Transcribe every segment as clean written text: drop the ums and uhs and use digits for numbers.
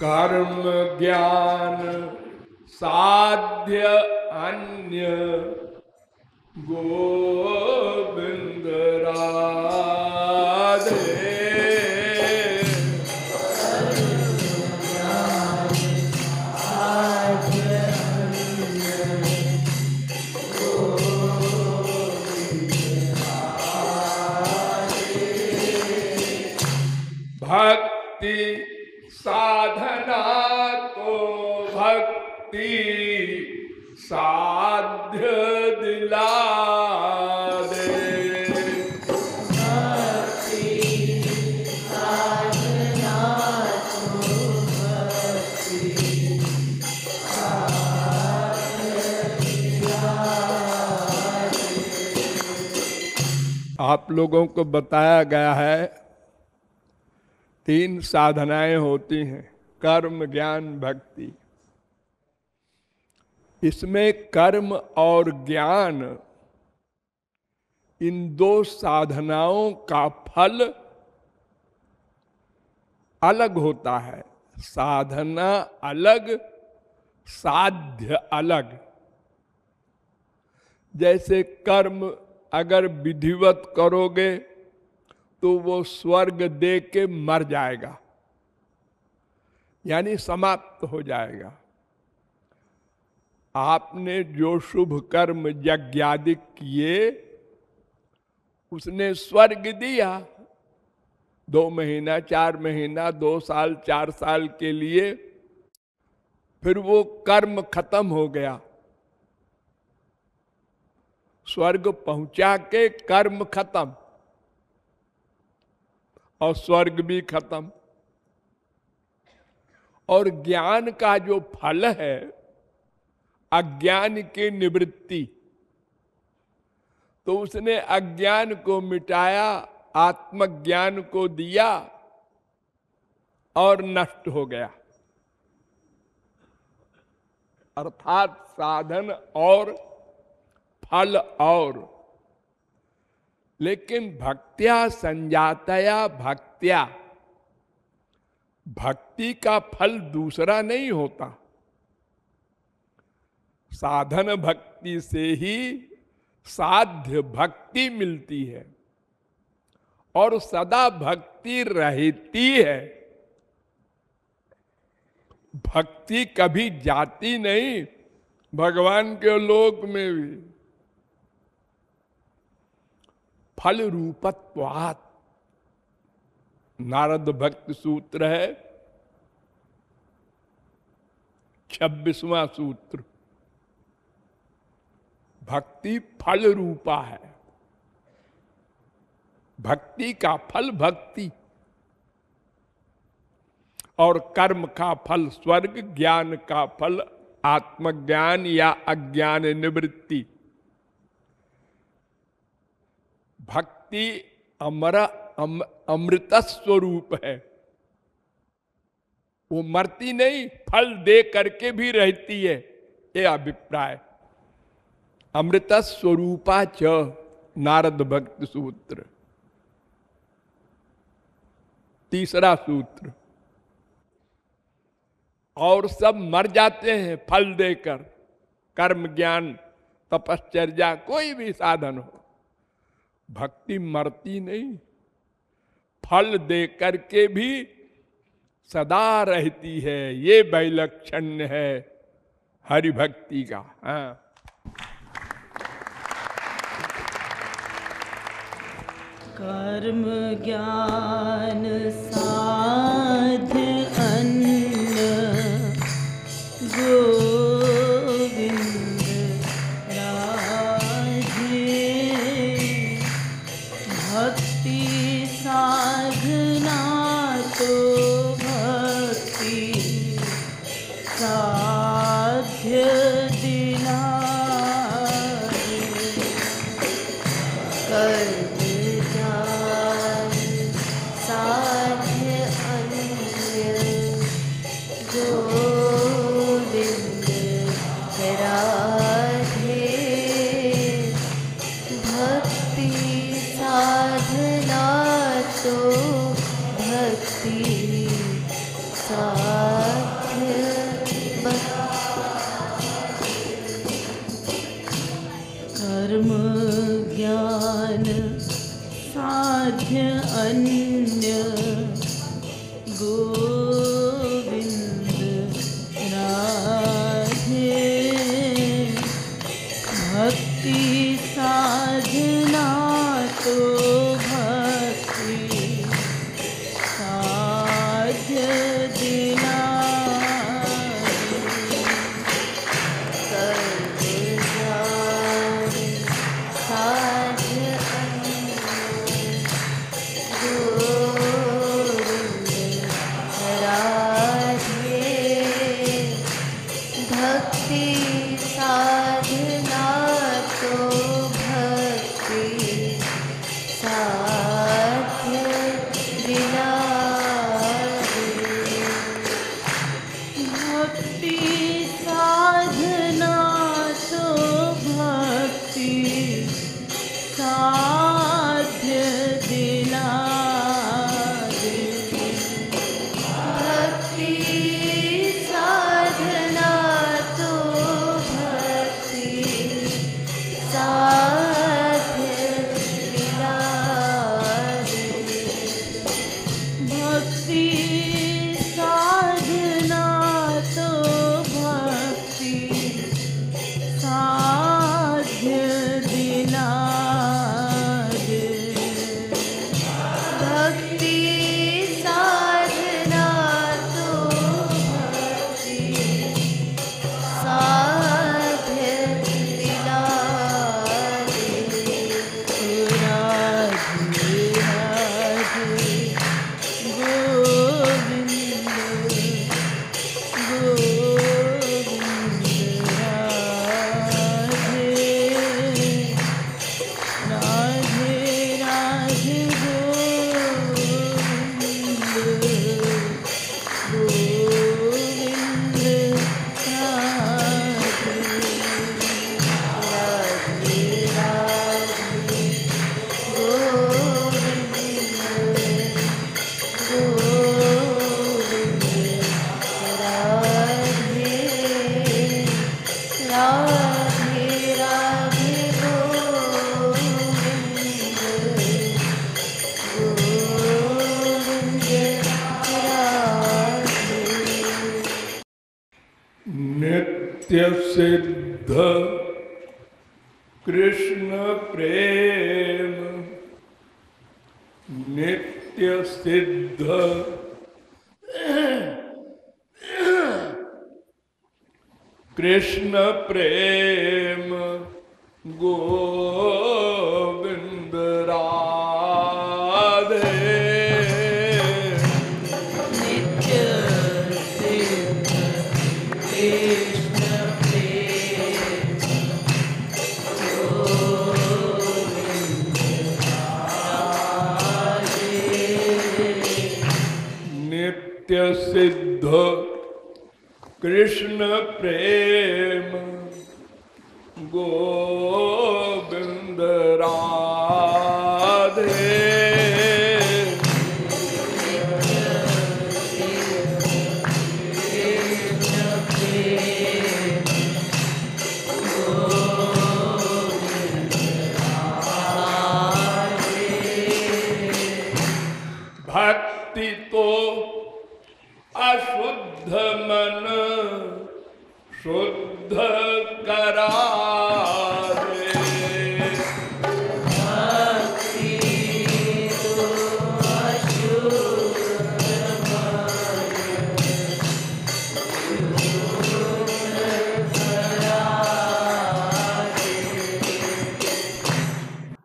कर्म ज्ञान साध्य अन्य गोविंद राधे। भक्ति साधना तो भक्ति साध्य दिला दे। भक्ति साधना तो भक्ति साध्य दिला दे। आप लोगों को बताया गया है 3 साधनाएं होती हैं, कर्म ज्ञान भक्ति। इसमें कर्म और ज्ञान, इन 2 साधनाओं का फल अलग होता है। साधना अलग, साध्य अलग। जैसे कर्म अगर विधिवत करोगे तो वो स्वर्ग दे के मर जाएगा, यानी समाप्त हो जाएगा। आपने जो शुभ कर्म यज्ञादि किए उसने स्वर्ग दिया, 2 महीना 4 महीना 2 साल 4 साल के लिए, फिर वो कर्म खत्म हो गया, स्वर्ग पहुंचा के कर्म खत्म और स्वर्ग भी खत्म। और ज्ञान का जो फल है अज्ञान की निवृत्ति, तो उसने अज्ञान को मिटाया, आत्मज्ञान को दिया और नष्ट हो गया। अर्थात साधन और फल और। लेकिन भक्त्या संजातया भक्त्या, भक्ति का फल दूसरा नहीं होता। साधन भक्ति से ही साध्य भक्ति मिलती है और सदा भक्ति रहती है। भक्ति कभी जाती नहीं, भगवान के लोक में भी। फल रूपत्वात्, नारद भक्त सूत्र है 26वां सूत्र। भक्ति फल रूपा है, भक्ति का फल भक्ति और कर्म का फल स्वर्ग, ज्ञान का फल आत्मज्ञान या अज्ञान निवृत्ति। भक्ति अमृत स्वरूप है, वो मरती नहीं, फल दे करके भी रहती है, ये अभिप्राय। अमृत स्वरूपा च, नारद भक्त सूत्र 3रा सूत्र। और सब मर जाते हैं फल देकर, कर्म ज्ञान तपश्चर्या कोई भी साधन हो, भक्ति मरती नहीं, फल दे करके भी सदा रहती है। ये वैलक्षण्य है हरि भक्ति का। हाँ। कर्म ज्ञान साध्य अन्य गोविंद राधे। भक्ति साधना तो भक्ति साध्य दिला दे। कर्म ज्ञान साध्य अन्य गोविंद राधे। भक्ति साधना तो भक्ति साध्य अन्य गोविंद राधे भक्ति साधना तो भक्ति साध्य दिला नित्य सिद्ध कृष्ण प्रेम नित्य सिद्ध कृष्ण प्रेम गोविंद राधे नित्य सिद्ध कृष्ण प्रेम गोविंद राधे नित्य सिद्ध कृष्ण प्रेम गोविंद राधे भक्ति तो अशुद्ध मन शुद्ध करा दे भक्ति तो अशुद्ध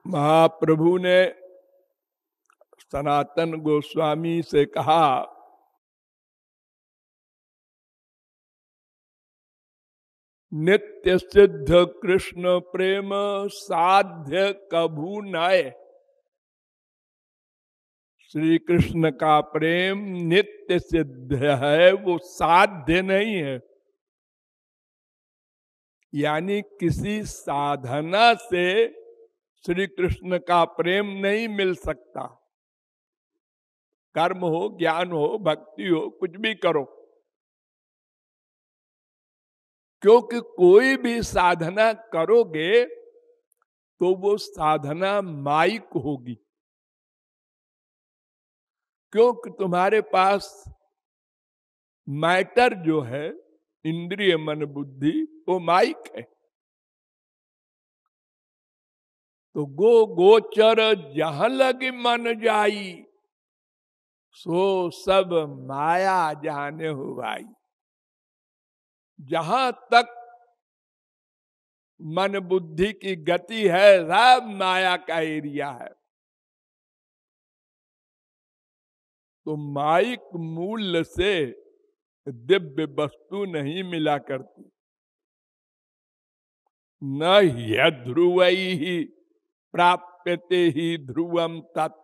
महाप्रभु ने सनातन गोस्वामी से कहा, नित्य सिद्ध कृष्ण प्रेम साध्य कभू नाय। श्री कृष्ण का प्रेम नित्य सिद्ध है, वो साध्य नहीं है। यानी किसी साधना से श्री कृष्ण का प्रेम नहीं मिल सकता। कर्म हो, ज्ञान हो, भक्ति हो, कुछ भी करो, क्योंकि कोई भी साधना करोगे तो वो साधना माइक होगी। क्योंकि तुम्हारे पास मैटर जो है, इंद्रिय मन बुद्धि, वो माइक है। तो गोचर जहां लगे मन जाई, सो सब माया जाने हो भाई। जहां तक मन बुद्धि की गति है, सब माया का एरिया है। तो माइक मूल्य से दिव्य वस्तु नहीं मिला करती। न ध्रुव ही प्राप्यते ही ध्रुवम तत्।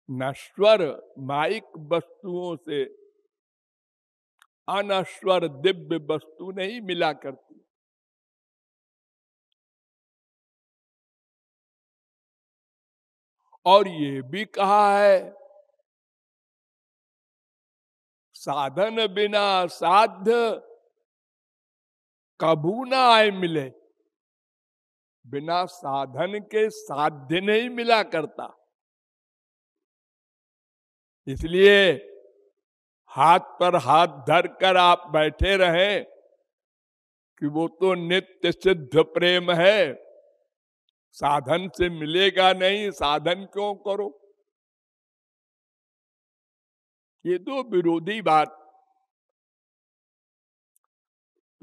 नश्वर माइक वस्तुओं से अनश्वर दिव्य वस्तु नहीं मिला करती। और ये भी कहा है, साधन बिना साध्य कभू ना आए मिले। बिना साधन के साध्य नहीं मिला करता। इसलिए हाथ पर हाथ धर कर आप बैठे रहें कि वो तो नित्य सिद्ध प्रेम है, साधन से मिलेगा नहीं, साधन क्यों करो। ये दो विरोधी बात।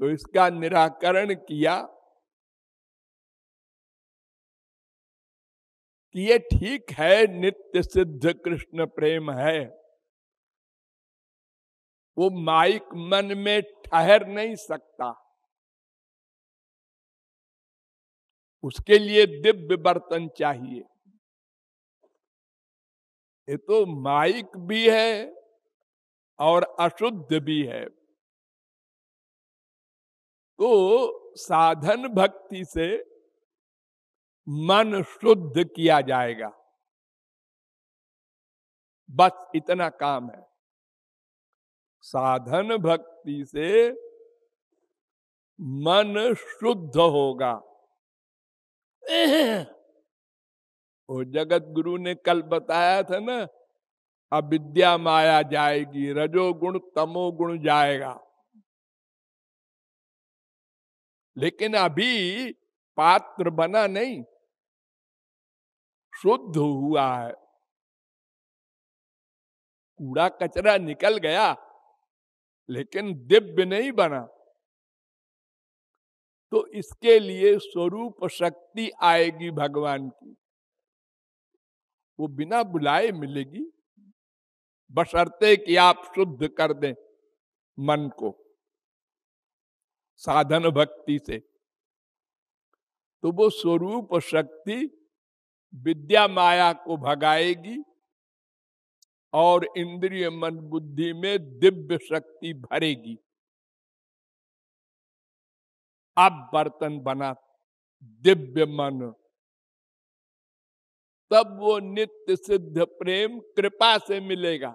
तो इसका निराकरण किया कि ये ठीक है, नित्य सिद्ध कृष्ण प्रेम है, वो माइक मन में ठहर नहीं सकता। उसके लिए दिव्य बर्तन चाहिए। ये तो माइक भी है और अशुद्ध भी है। तो साधन भक्ति से मन शुद्ध किया जाएगा, बस इतना काम है। साधन भक्ति से मन शुद्ध होगा। वो जगत गुरु ने कल बताया था ना, अविद्या माया जाएगी, रजोगुण तमोगुण जाएगा। लेकिन अभी पात्र बना नहीं, शुद्ध हुआ है, कूड़ा कचरा निकल गया, लेकिन दिव्य नहीं बना। तो इसके लिए स्वरूप शक्ति आएगी भगवान की, वो बिना बुलाए मिलेगी, बशर्ते कि आप शुद्ध कर दें मन को साधन भक्ति से। तो वो स्वरूप शक्ति विद्या माया को भगाएगी और इंद्रिय मन बुद्धि में दिव्य शक्ति भरेगी। अब बर्तन बना दिव्य मन, तब वो नित्य सिद्ध प्रेम कृपा से मिलेगा।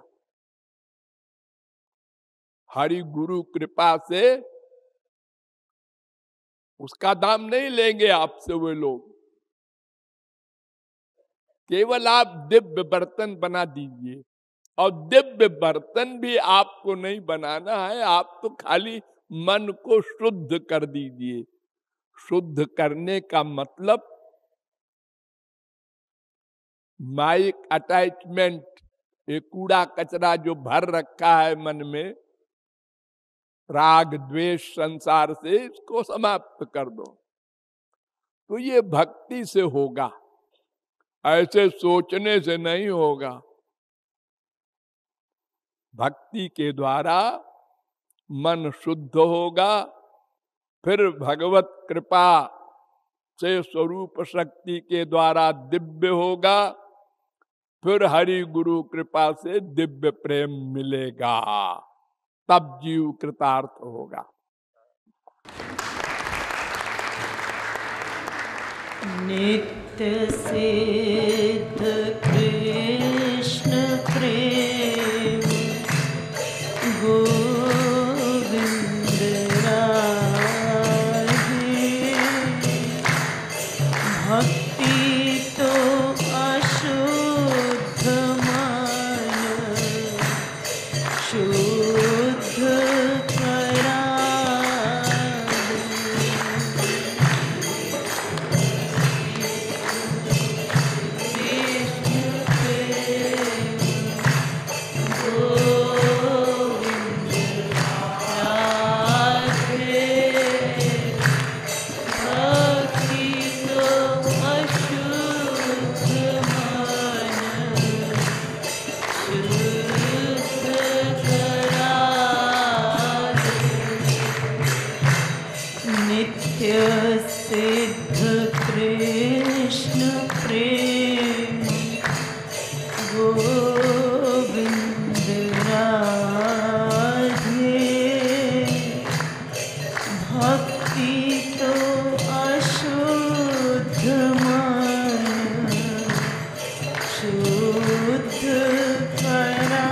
हरि गुरु कृपा से उसका दाम नहीं लेंगे आपसे वे लोग। केवल आप दिव्य बर्तन बना दीजिए। और दिव्य बर्तन भी आपको नहीं बनाना है, आप तो खाली मन को शुद्ध कर दीजिए। शुद्ध करने का मतलब माइक अटैचमेंट, ये कूड़ा कचरा जो भर रखा है मन में, राग द्वेष संसार से, इसको समाप्त कर दो। तो ये भक्ति से होगा, ऐसे सोचने से नहीं होगा। भक्ति के द्वारा मन शुद्ध होगा, फिर भगवत कृपा से स्वरूप शक्ति के द्वारा दिव्य होगा, फिर हरि गुरु कृपा से दिव्य प्रेम मिलेगा, तब जीव कृतार्थ होगा। नित्य सिद्ध कृष्ण प्रेम गोविंद राधे। भक्ति तो अशुद्ध शुद्ध करा सिद्ध कृष्ण प्रेम गोविंद राधे भक्ति तो अशुद्ध मन शुद्ध करा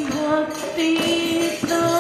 भक्ति तो